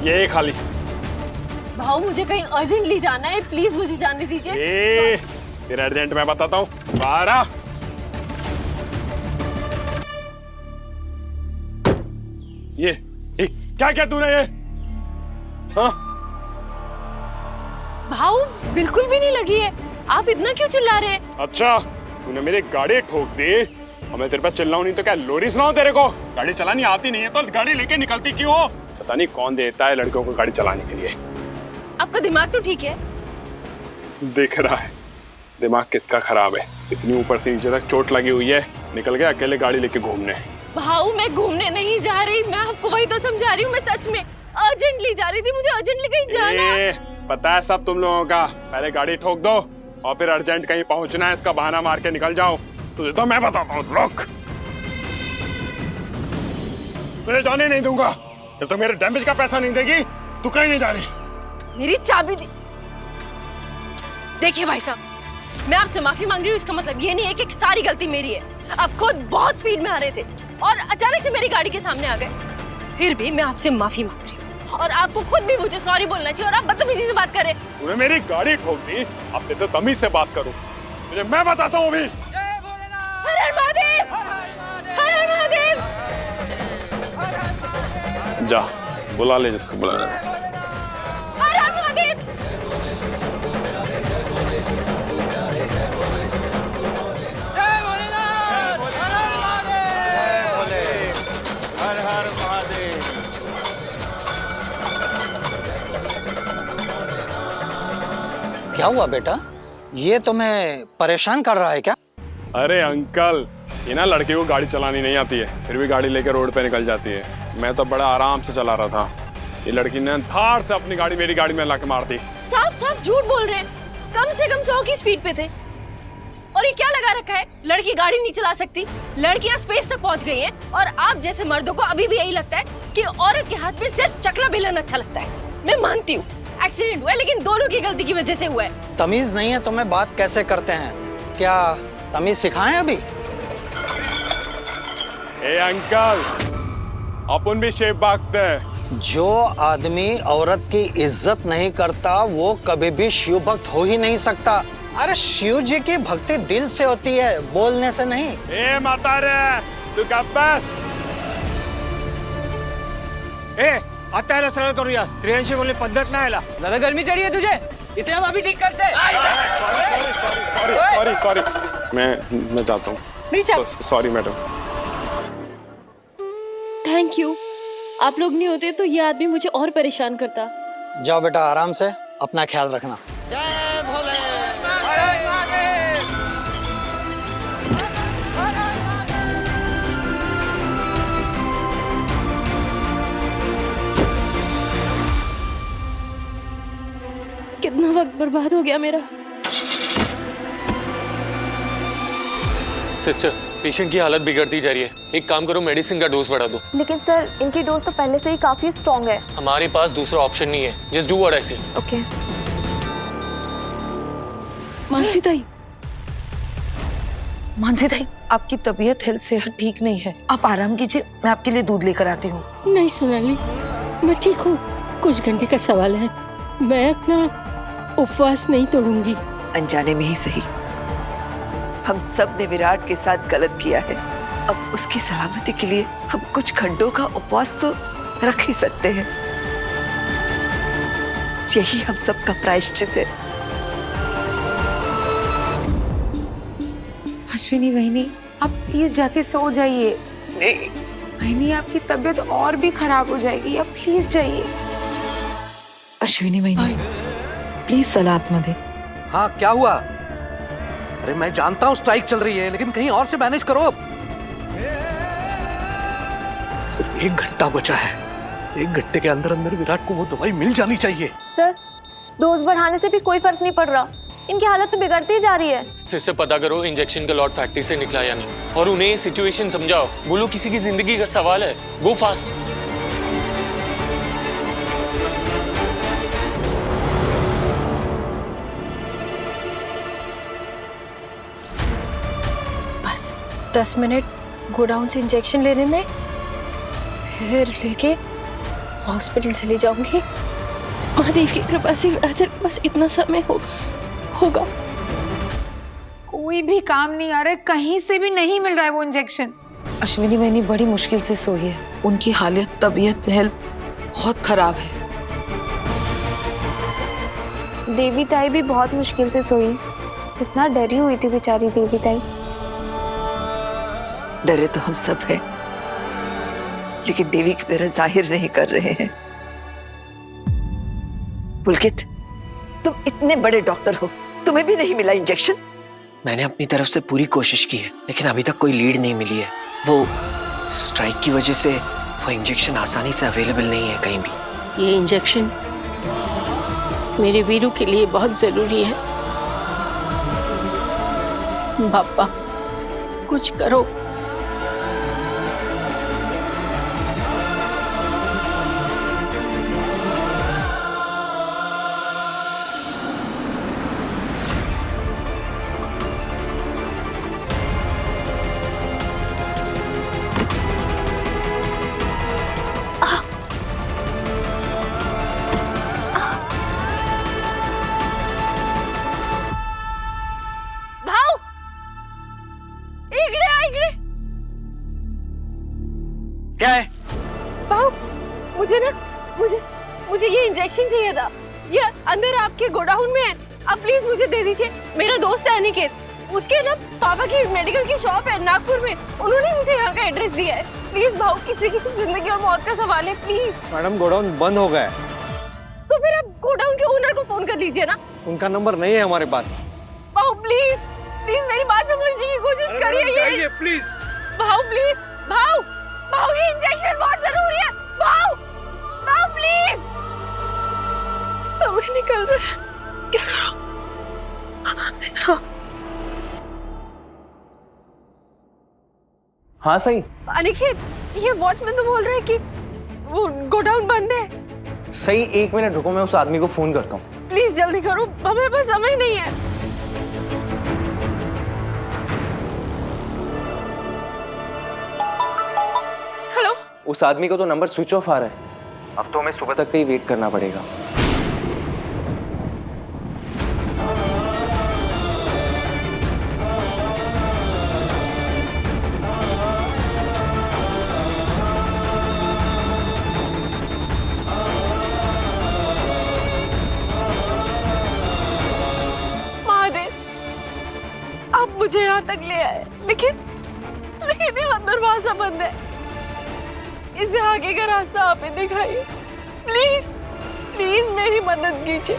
ये खाली। भाऊ मुझे कहीं अर्जेंटली जाना है, प्लीज मुझे जाने दीजिए। फिर अर्जेंट मैं बताता हूँ। 12 ये क्या क्या तूने ये? हाँ? भाऊ बिल्कुल भी नहीं लगी है, आप इतना क्यों चिल्ला रहे हैं? अच्छा तूने मेरी गाड़ी ठोक दी और मैं तेरे पे चिल्लाऊं नहीं तो क्या लोरी सुनाऊं तेरे को? गाड़ी चलानी आती नहीं है तो गाड़ी लेके निकलती क्यों हो? पता नहीं कौन देता है लड़कों को गाड़ी चलाने के लिए। आपका दिमाग तो ठीक है? दिख रहा है दिमाग किसका खराब है। इतनी ऊपर से नीचे तक चोट लगी हुई है, निकल गया अकेले गाड़ी लेके घूमने। भाऊ मैं घूमने नहीं जा रही, मैं आपको वही तो समझा रही हूँ। मैं सच में अर्जेंटली जा रही थी, मुझे अर्जेंटली कहीं जाना। पता है सब तुम लोगों का। पहले गाड़ी ठोक दो और फिर अर्जेंट कहीं पहुंचना है, इसका बहाना मार के निकल जाओ। तुझे तो मैं बताता हूँ, रुक। तुझे जाने नहीं दूंगा जब तक मेरे डैमेज का पैसा नहीं देगी। तू कहीं नहीं जा रही। मेरी चाबी दी। देखिए भाई साहब, मैं आपसे माफी मांग रही हूँ, इसका मतलब ये नहीं है कि सारी गलती मेरी है। आप खुद बहुत स्पीड में आ रहे थे और अचानक से मेरी गाड़ी के सामने आ गए। फिर भी मैं आपसे माफी मांग रही हूँ और आपको खुद भी मुझे सॉरी बोलना चाहिए और आप बदतमीजी से बात कर रहे हैं। तूने मेरी गाड़ी ठोक दी, अब तेरे से तमीज से बात करूं। तुझे मैं बताता हूँ अभी। हर हर महादेव, हर हर महादेव। जा बुला ले जिसको बुलाना है। हर हर महादेव। हर हर महादेव। क्या हुआ बेटा, ये तुम्हें परेशान कर रहा है क्या? अरे अंकल, ये ना लड़की को गाड़ी चलानी नहीं आती है, फिर भी गाड़ी लेकर रोड पे निकल जाती है। मैं तो बड़ा आराम से चला रहा था, ये लड़की ने धार से अपनी गाड़ी मेरी गाड़ी में लाके मार दी। साफ साफ झूठ बोल रहे हैं, कम से कम 100 की स्पीड पे थे। और ये क्या लगा रखा है, लड़की गाड़ी नहीं चला सकती, लड़कियां स्पेस तक पहुंच गई हैं और आप जैसे मर्दों को अभी भी यही लगता है कि औरत के हाथ में सिर्फ चकला बेलन अच्छा लगता है। मैं मानती हूँ एक्सीडेंट हुआ है, लेकिन दोनों की गलती की वजह से हुआ है। तमीज नहीं है तुम्हें, बात कैसे करते हैं? क्या तमीज सिखाएं अभी? ए अंकल, अपन भी शेप भागते हैं। जो आदमी औरत की इज्जत नहीं करता वो कभी भी शिव भक्त हो ही नहीं सकता। अरे शिव जी की भक्ति दिल से होती है, बोलने से नहीं। ए माता रे, तू कब बस? आता है सरळ करूया, स्त्रियांशी बोलणे पद्धत नाही आला। ज्यादा गर्मी चढ़ी है तुझे, इसे हम अभी ठीक करते हैं। सॉरी मैं जाता हूँ। Sorry madam. थैंक यू, आप लोग नहीं होते तो ये आदमी मुझे और परेशान करता। जाओ बेटा आराम से, अपना ख्याल रखना। जय भोले। कितना वक्त बर्बाद हो गया मेरा। सिस्टर, पेशेंट की हालत बिगड़ती जा रही है, एक काम करो मेडिसिन का डोज बढ़ा दो। लेकिन सर इनकी डोज तो पहले से ही काफी स्ट्रॉन्ग है। हमारे पास दूसरा ऑप्शन नहीं है, जस्ट डू व्हाट आई से। ओके। मानसी दाई, आपकी तबीयत हेल्थ सेहत ठीक नहीं है, आप आराम कीजिए, मैं आपके लिए दूध लेकर आती हूँ। नहीं सोनाली, मैं ठीक हूँ, कुछ घंटे का सवाल है, मैं अपना उपवास नहीं तोड़ूंगी। अनजाने में ही सही, हम सब ने विराट के साथ गलत किया है। अब उसकी सलामती के लिए हम कुछ घंटों का उपवास तो रख ही सकते हैं। यही हम सब का प्रायश्चित है। अश्विनी बहनी, आप प्लीज जाके सो जाइए। नहीं बहनी, आपकी तबीयत और भी खराब हो जाएगी, आप प्लीज जाइए। अश्विनी बहनी, प्लीज सलाह मत दे। हाँ क्या हुआ? अरे मैं जानता हूँ स्ट्राइक चल रही है, लेकिन कहीं और से मैनेज करो। अब सिर्फ 1 घंटा बचा है, 1 घंटे के अंदर अंदर विराट को वो दवाई मिल जानी चाहिए। सर डोज बढ़ाने से भी कोई फर्क नहीं पड़ रहा, इनकी हालत तो बिगड़ती जा रही है। सिस्टर, पता करो इंजेक्शन का लॉट फैक्ट्री से निकला या नहीं, और उन्हें ये सिचुएशन समझाओ। बोलो किसी की जिंदगी का सवाल है, गो फास्ट। बस 10 मिनट गोडाउन से इंजेक्शन लेने में, फिर लेके हॉस्पिटल चली जाऊंगी। महादेव की कृपा से विराजर के पास इतना समय होगा। कोई भी काम नहीं आ रहा है, कहीं से भी नहीं मिल रहा है वो इंजेक्शन। अश्विनी मैंने बड़ी मुश्किल से सोई है। उनकी हालत, तबीयत, हेल्थ बहुत खराब है। देवी ताई भी बहुत मुश्किल से सोई। इतना डरी हुई थी बेचारी देवी ताई। डरे तो हम सब हैं, लेकिन देवी की तरह जाहिर नहीं कर रहे हैं। पुलकित, तुम इतने बड़े डॉक्टर हो, तुम्हें भी नहीं मिला इंजेक्शन? मैंने अपनी तरफ से पूरी कोशिश की है, लेकिन अभी तक कोई लीड नहीं मिली है। वो स्ट्राइक की वजह से वो इंजेक्शन आसानी से अवेलेबल नहीं है कहीं भी। ये इंजेक्शन मेरे वीरू के लिए बहुत जरूरी है। बापा कुछ करो। क्या है? भाऊ, मुझे ये इंजेक्शन चाहिए था। ये अंदर आपके गोडाउन में है, आप प्लीज मुझे दे दीजिए। मेरा दोस्त है अनिकेत, उसके ना पापा की मेडिकल की शॉप है नागपुर में, उन्होंने मुझे यहाँ का एड्रेस दिया है। प्लीज भाऊ, किसी की जिंदगी और मौत का सवाल है, प्लीज। मैडम गोडाउन बंद हो गया है। तो फिर आप गोडाउन के ओनर को फोन कर लीजिए ना। उनका नंबर नहीं है हमारे पास। भाऊ प्लीज मेरी बात समझने की कोशिश करिए। प्लीज भाऊ, प्लीज भाऊ, ये इंजेक्शन बहुत जरूरी है। भाऊ प्लीज। समय निकल रहा है, क्या करो? हाँ सही। अनिकेत, ये वॉचमैन तो बोल रहे हैं कि वो गोडाउन बंद है। सही, 1 मिनट रुको, मैं उस आदमी को फोन करता हूँ। प्लीज जल्दी करो, हमारे पास समय नहीं है। हेलो। उस आदमी को तो नंबर स्विच ऑफ आ रहा है। अब तो हमें सुबह तक का ही वेट करना पड़ेगा। आप मुझे यहाँ तक ले आए, लेकिन यहाँ दरवाजा बंद है। इसे आगे का रास्ता आप ही दिखाइए, प्लीज मेरी मदद कीजिए।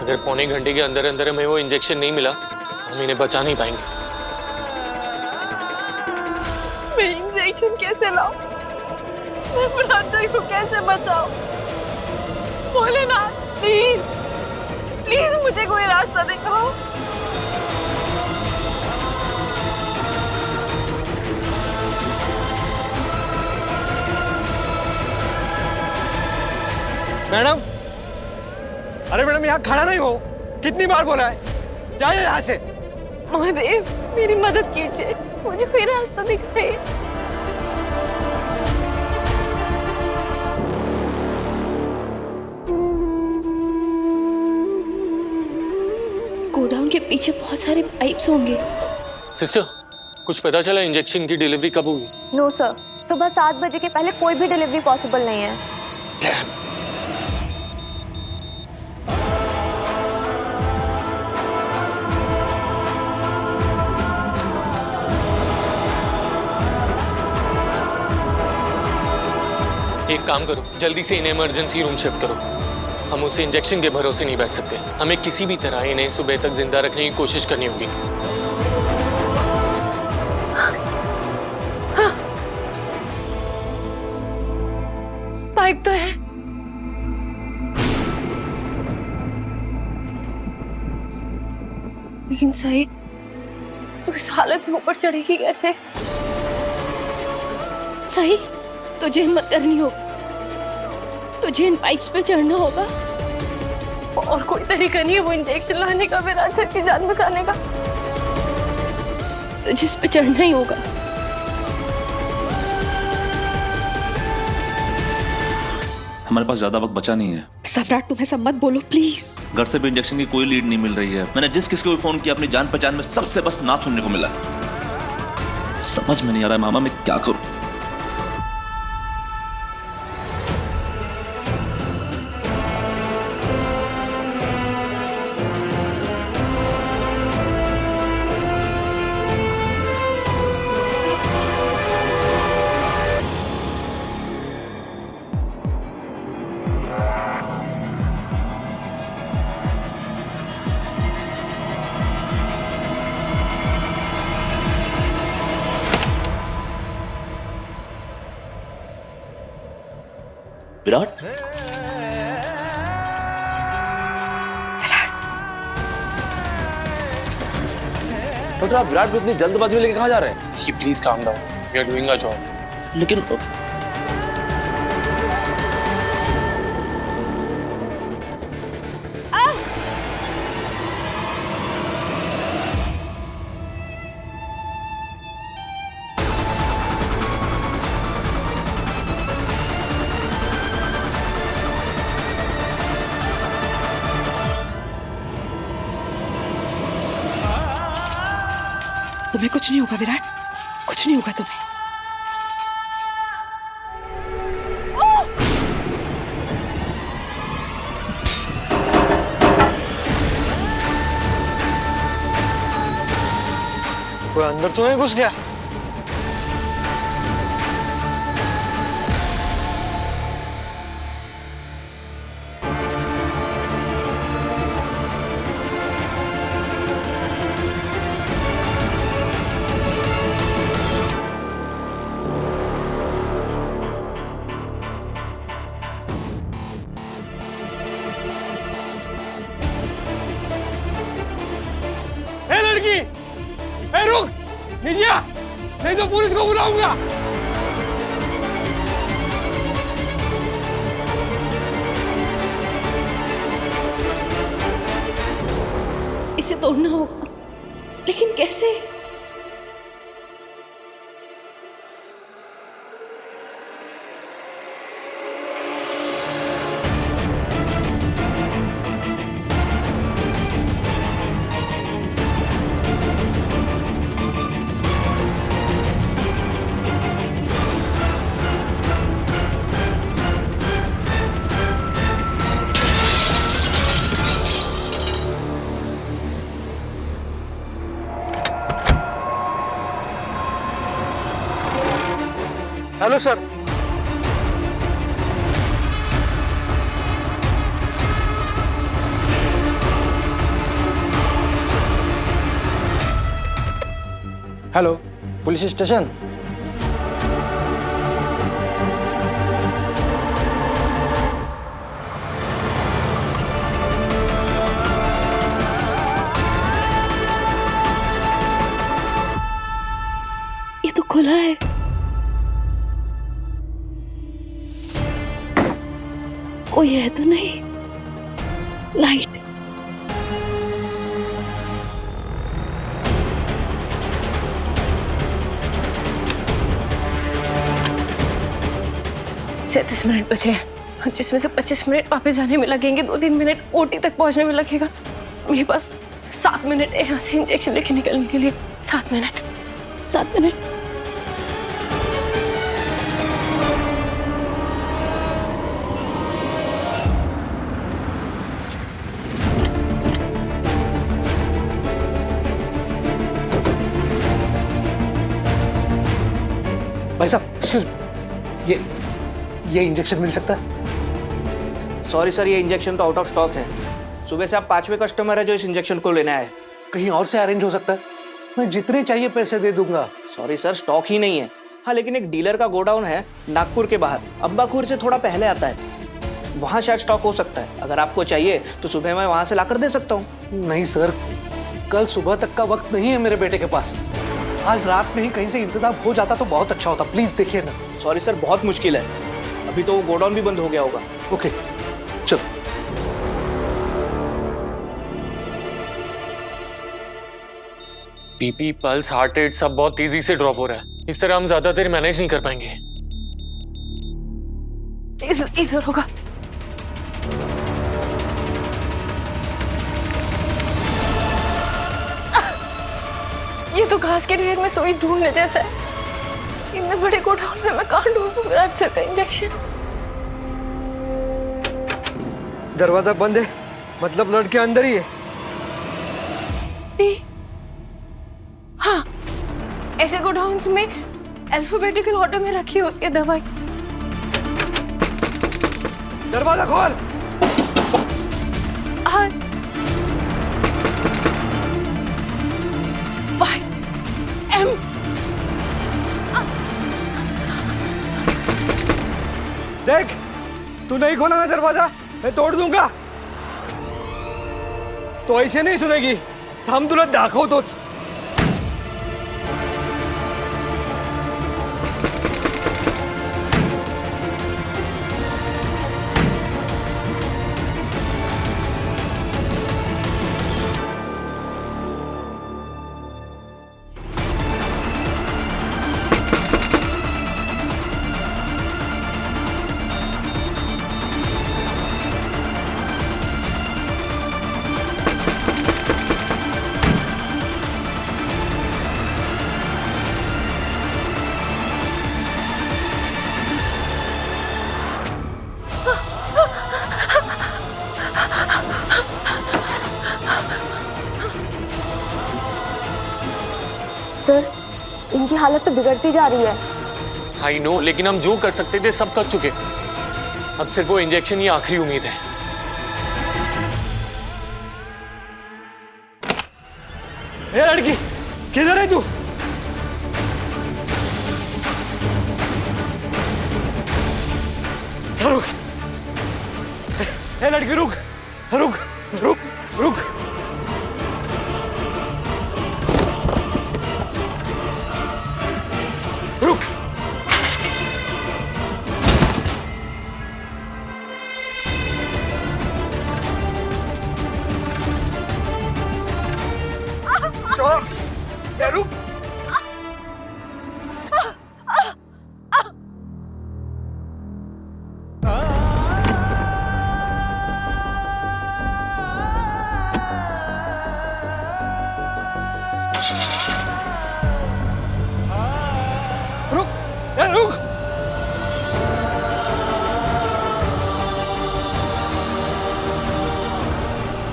अगर पौने घंटे के अंदर अंदर हमें वो इंजेक्शन नहीं मिला, हम इन्हें बचा नहीं पाएंगे। मैं इंजेक्शन कैसे लाऊं? मैं ब्रदर को कैसे बचाऊं? भोलेनाथ, प्लीज मुझे कोई रास्ता दिखाओ। मैडम, अरे मैडम यहाँ खड़ा नहीं हो, कितनी बार बोला है, जाइए यहाँ से। महादेव, मेरी मदद कीजिए, मुझे कोई रास्ता दिखाइए। गोडाउन के पीछे बहुत सारे पाइप्स होंगे। सिस्टर, कुछ पता चला इंजेक्शन की डिलीवरी कब होगी? नो सर, सुबह 7 बजे के पहले कोई भी डिलीवरी पॉसिबल नहीं है। Damn. एक काम करो, जल्दी से इन्हें इमरजेंसी रूम शिफ्ट करो। हम उसे इंजेक्शन के भरोसे नहीं बैठ सकते। हमें किसी भी तरह इन्हें सुबह तक जिंदा रखने की कोशिश करनी होगी। हाँ। पाइप तो है, लेकिन सही तो इस हालत में ऊपर चढ़ेगी कैसे? सही, तुझे हिम्मत करनी होगी, तुझे इन पाइप्स पे चढ़ना होगा और कोई तरीका नहीं है वो इंजेक्शन लाने का, विराट सर की जान बचाने का, तो जिस पे चढ़ना ही होगा। हमारे पास ज्यादा वक्त बचा नहीं है। सम्राट तुम ऐसा मत बोलो प्लीज। घर से भी इंजेक्शन की कोई लीड नहीं मिल रही है। मैंने जिस किसी को भी फोन किया अपनी जान पहचान में सबसे बस ना सुनने को मिला। समझ में नहीं आ रहा है मामा मैं क्या करूं। विराट डॉक्टर आप विराट को इतनी जल्दबाजी में लेके कहाँ जा रहे हैं? Please calm down, we are doing our job. लेकिन तुम्हें कुछ नहीं होगा विराट, कुछ नहीं होगा तुम्हें। कोई अंदर तो नहीं घुस गया? रुक, निजिया, नहीं तो पुलिस को बुलाऊंगा। इसे तोड़ना होगा, लेकिन कैसे? Hello sir. Hello, police station. ये तो खुला है। कोई है तो नहीं? लाइट। सैंतीस मिनट बचे हैं, जिसमें से 25 मिनट वापस जाने में लगेंगे, 2-3 मिनट ओटी तक पहुंचने में लगेगा। मेरे पास 7 मिनट है यहाँ से इंजेक्शन लेके निकलने के लिए। 7 मिनट, 7 मिनट। भाई साहब एक्सक्यूज, ये इंजेक्शन मिल सकता है? सॉरी सर, ये इंजेक्शन तो आउट ऑफ स्टॉक है। सुबह से आप 5वें कस्टमर है जो इस इंजेक्शन को लेने आए। कहीं और से अरेंज हो सकता है? मैं जितने चाहिए पैसे दे दूंगा। सॉरी सर, स्टॉक ही नहीं है। हाँ, लेकिन एक डीलर का गोडाउन है नागपुर के बाहर, अब्बाखूर से थोड़ा पहले आता है, वहाँ शायद स्टॉक हो सकता है। अगर आपको चाहिए तो सुबह मैं वहाँ से लाकर दे सकता हूँ। नहीं सर, कल सुबह तक का वक्त नहीं है मेरे बेटे के पास। आज रात में ही कहीं से इंतजाम हो जाता तो बहुत अच्छा होता। प्लीज देखिए ना। सॉरी सर, बहुत मुश्किल है। अभी तो वो गोडाउन भी बंद हो गया होगा। ओके चलो। बीपी, पल्स, हार्ट रेट सब बहुत तेजी से ड्रॉप हो रहा है। इस तरह हम ज्यादा देर मैनेज नहीं कर पाएंगे। इधर होगा। ये तो घास के ढेर में सुई ढूंढने जैसा है। इतने बड़े गोडाउन में मैं कहाँ ढूंढूं मेरा अक्सर का इंजेक्शन? दरवाजा बंद है, मतलब लड़के अंदर ही है। हाँ, ऐसे गोडाउन्स में अल्फाबेटिकल ऑर्डर में रखी होती है दवाई। दरवाजा खोल। हाँ। M देख, तू नहीं खोला ना दरवाजा, मैं तोड़ दूंगा। तो ऐसे नहीं सुनेगी, हम तुला दाखवतोच। सर, इनकी हालत तो बिगड़ती जा रही है। आई नो, लेकिन हम जो कर सकते थे सब कर चुके। अब सिर्फ वो इंजेक्शन ही आखिरी उम्मीद है। ए लड़की, किधर है तू? रुक। ए लड़की रुक, रुक, रुक, रुक। रुक। रुक। रुक।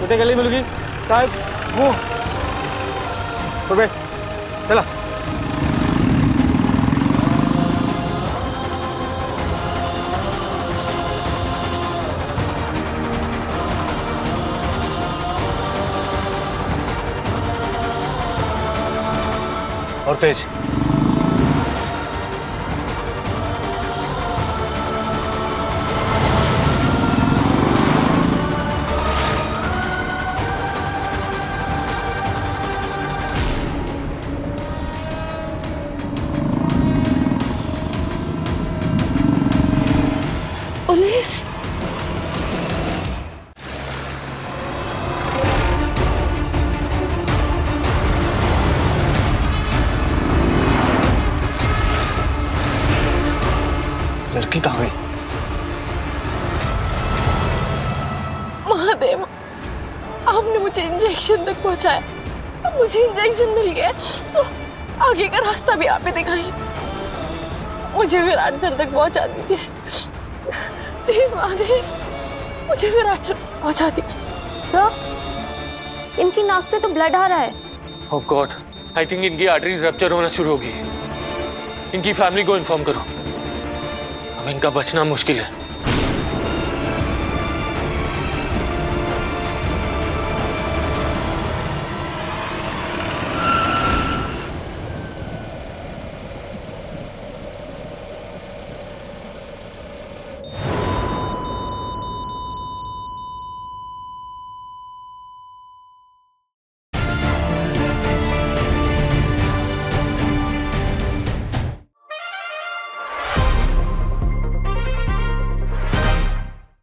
कुठे गेली मुलगी? साहेब, वो चला। और तेज। पुलिस। लड़की कहाँ गई? महादेव, आपने मुझे इंजेक्शन तक पहुंचाया। अब मुझे इंजेक्शन मिल गया तो आगे का रास्ता भी आप ही दिखाइए। मुझे विराट घर तक पहुंचा दीजिए प्लीज महादेव, मुझे विराट तक पहुंचा दीजिए। सर, इनकी नाक से तो ब्लड आ रहा है। ओह गॉड, आई थिंक इनकी आर्टरीज रप्चर होना शुरू होगी। इनकी फैमिली को इन्फॉर्म करो, अब इनका बचना मुश्किल है।